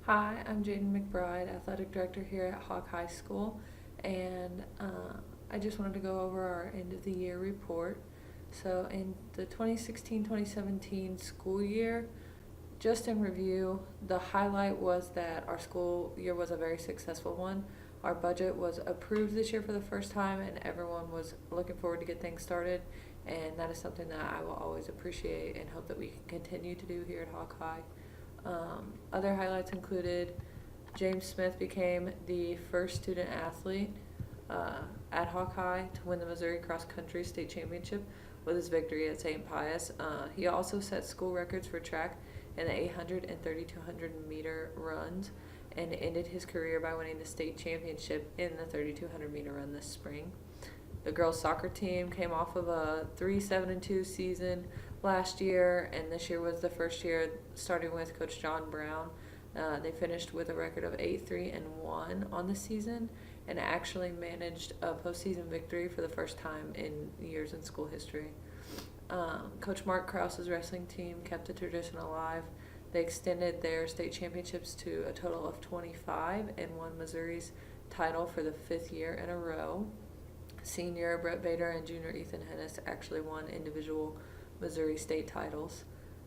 Hi, I'm Jaden McBride, Athletic Director here at Hawk High School, and I just wanted to go over our end of the year report. So, in the 2016-2017 school year, just in review, the highlight was that our school year was a very successful one. Our budget was approved this year for the first time, and everyone was looking forward to get things started. And that is something that I will always appreciate and hope that we can continue to do here at Hawk High. Other highlights included James Smith became the first student athlete at Hawk High to win the Missouri Cross Country State Championship with his victory at St. Pius. He also set school records for track in the 800 and 3200 meter runs and ended his career by winning the state championship in the 3200 meter run this spring. The girls soccer team came off of a 3-7-2 season last year, and this year was the first year starting with Coach John Brown. They finished with a record of 8-3-1 on the season and actually managed a postseason victory for the first time in years in school history. Coach Mark Krause's wrestling team kept the tradition alive. They extended their state championships to a total of 25 and won Missouri's title for the 5th year in a row. Senior Brett Bader and junior Ethan Hennis actually won individual Missouri state titles.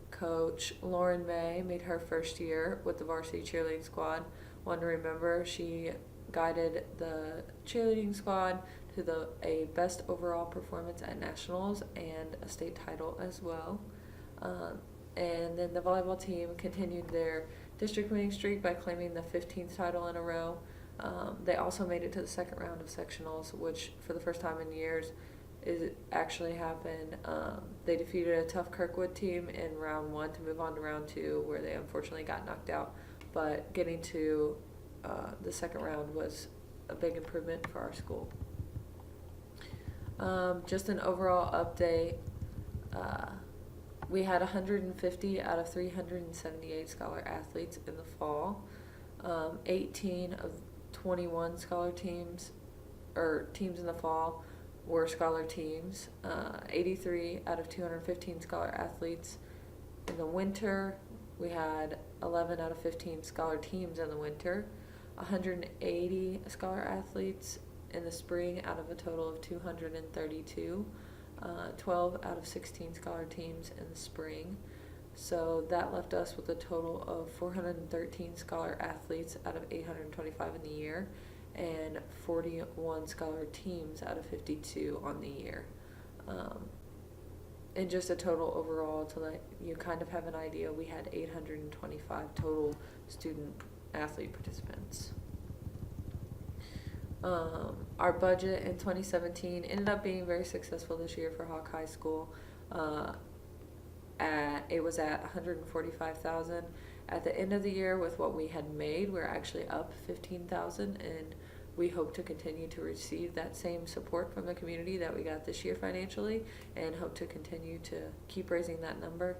Coach Lauren May made her first year with the varsity cheerleading squad. One to remember, she guided the cheerleading squad to a best overall performance at nationals and a state title as well. And then the volleyball team continued their district winning streak by claiming the 15th title in a row. They also made it to the second round of sectionals, which for the first time in years it actually happened. They defeated a tough Kirkwood team in round 1 to move on to round 2, where they unfortunately got knocked out. But getting to the second round was a big improvement for our school. Just an overall update. We had 150 out of 378 scholar athletes in the fall. 18 of 21 scholar teams, or teams in the fall, were scholar teams. 83 out of 215 scholar athletes in the winter. We had 11 out of 15 scholar teams in the winter. 180 scholar athletes in the spring out of a total of 232. 12 out of 16 scholar teams in the spring. So that left us with a total of 413 scholar athletes out of 825 in the year and 41 scholar teams out of 52 on the year. And just a total overall, to let you kind of have an idea, we had 825 total student athlete participants. Our budget in 2017 ended up being very successful this year for Hawk High School. It was at $145,000. At the end of the year, with what we had made, we're actually up $15,000, and we hope to continue to receive that same support from the community that we got this year financially, and hope to continue to keep raising that number.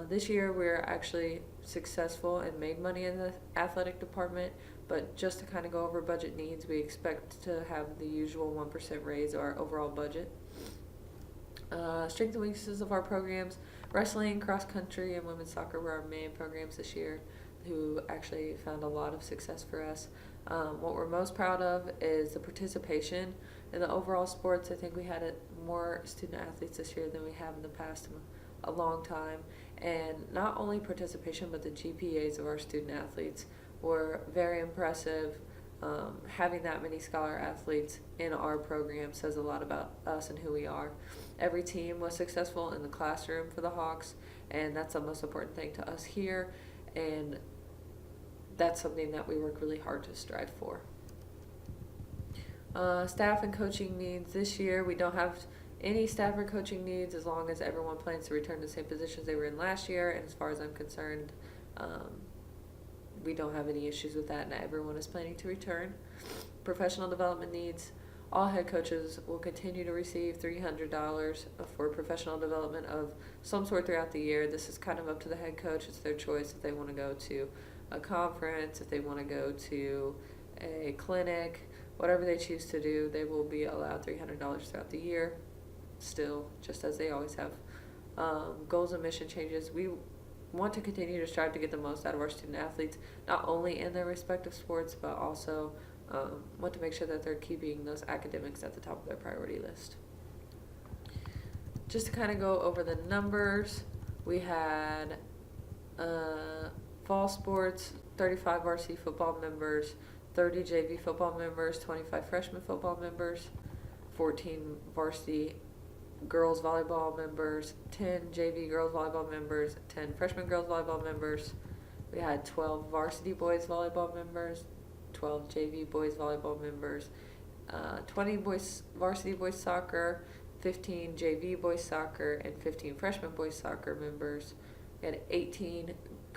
This year, we're actually successful and made money in the athletic department, but just to kind of go over budget needs, we expect to have the usual 1% raise our overall budget. Strength and weaknesses of our programs: wrestling, cross country, and women's soccer were our main programs this year, who actually found a lot of success for us. What we're most proud of is the participation in the overall sports. I think we had more student athletes this year than we have in the past a long time. And not only participation, but the GPAs of our student athletes were very impressive. Having that many scholar athletes in our program says a lot about us and who we are. Every team was successful in the classroom for the Hawks, and that's the most important thing to us here, and that's something that we work really hard to strive for. Staff and coaching needs. This year we don't have any staff or coaching needs, as long as everyone plans to return to the same positions they were in last year, and as far as I'm concerned, we don't have any issues with that, and everyone is planning to return. Professional development needs. All head coaches will continue to receive $300 for professional development of some sort throughout the year. This is kind of up to the head coach. It's their choice if they want to go to a conference, if they want to go to a clinic, whatever they choose to do, they will be allowed $300 throughout the year, still, just as they always have. Goals and mission changes. We want to continue to strive to get the most out of our student athletes, not only in their respective sports, but also want to make sure that they're keeping those academics at the top of their priority list. Just to kind of go over the numbers, we had fall sports, 35 varsity football members, 30 JV football members, 25 freshman football members, 14 varsity girls volleyball members, 10 JV girls volleyball members, 10 freshman girls volleyball members. We had 12 varsity boys volleyball members, 12 JV boys volleyball members, 20 boys varsity boys soccer, 15 JV boys soccer, and 15 freshman boys soccer members. We had 18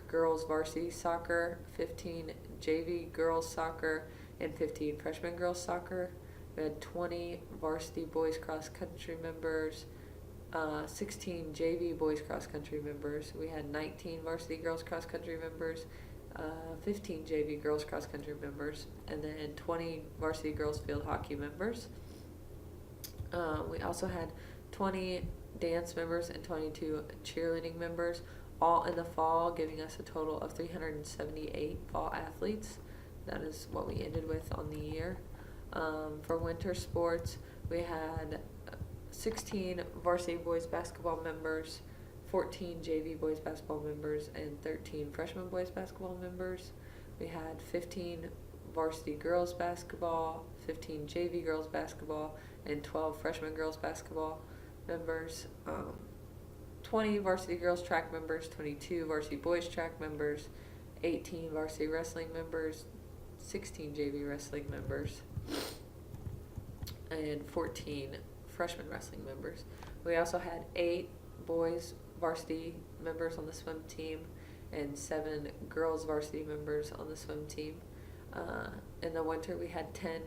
girls varsity soccer, 15 JV girls soccer, and 15 freshman girls soccer. We had 20 varsity boys cross country members, 16 JV boys cross country members. We had 19 varsity girls cross country members, 15 JV girls cross country members, and then 20 varsity girls field hockey members. We also had 20 dance members and 22 cheerleading members, all in the fall, giving us a total of 378 fall athletes. That is what we ended with on the year. For winter sports, we had 16 varsity boys basketball members, 14 JV boys basketball members, and 13 freshman boys basketball members. We had 15 varsity girls basketball, 15 JV girls basketball, and 12 freshman girls basketball members. 20 varsity girls track members, 22 varsity boys track members, 18 varsity wrestling members, 16 JV wrestling members, and 14 freshman wrestling members. We also had 8 boys varsity members on the swim team and 7 girls varsity members on the swim team. In the winter, we had 10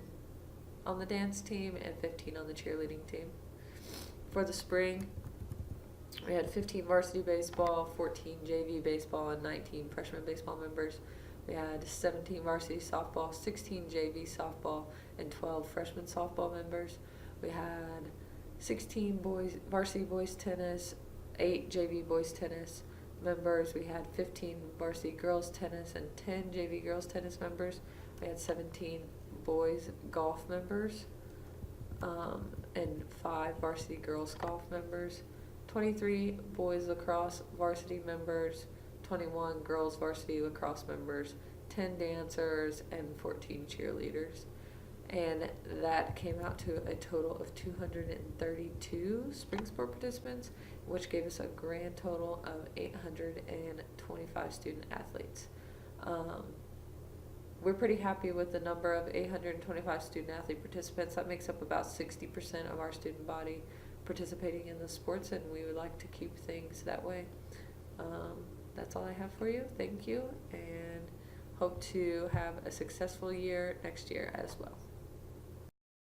on the dance team and 15 on the cheerleading team. For the spring, we had 15 varsity baseball, 14 JV baseball, and 19 freshman baseball members. We had 17 varsity softball, 16 JV softball, and 12 freshman softball members. We had 16 varsity boys tennis, 8 JV boys tennis members. We had 15 varsity girls tennis and 10 JV girls tennis members. We had 17 boys golf members, and 5 varsity girls golf members, 23 boys lacrosse varsity members, 21 girls varsity lacrosse members, 10 dancers, and 14 cheerleaders. And that came out to a total of 232 spring sport participants, which gave us a grand total of 825 student athletes. We're pretty happy with the number of 825 student athlete participants. That makes up about 60% of our student body participating in the sports, and we would like to keep things that way. That's all I have for you. Thank you, and hope to have a successful year next year as well.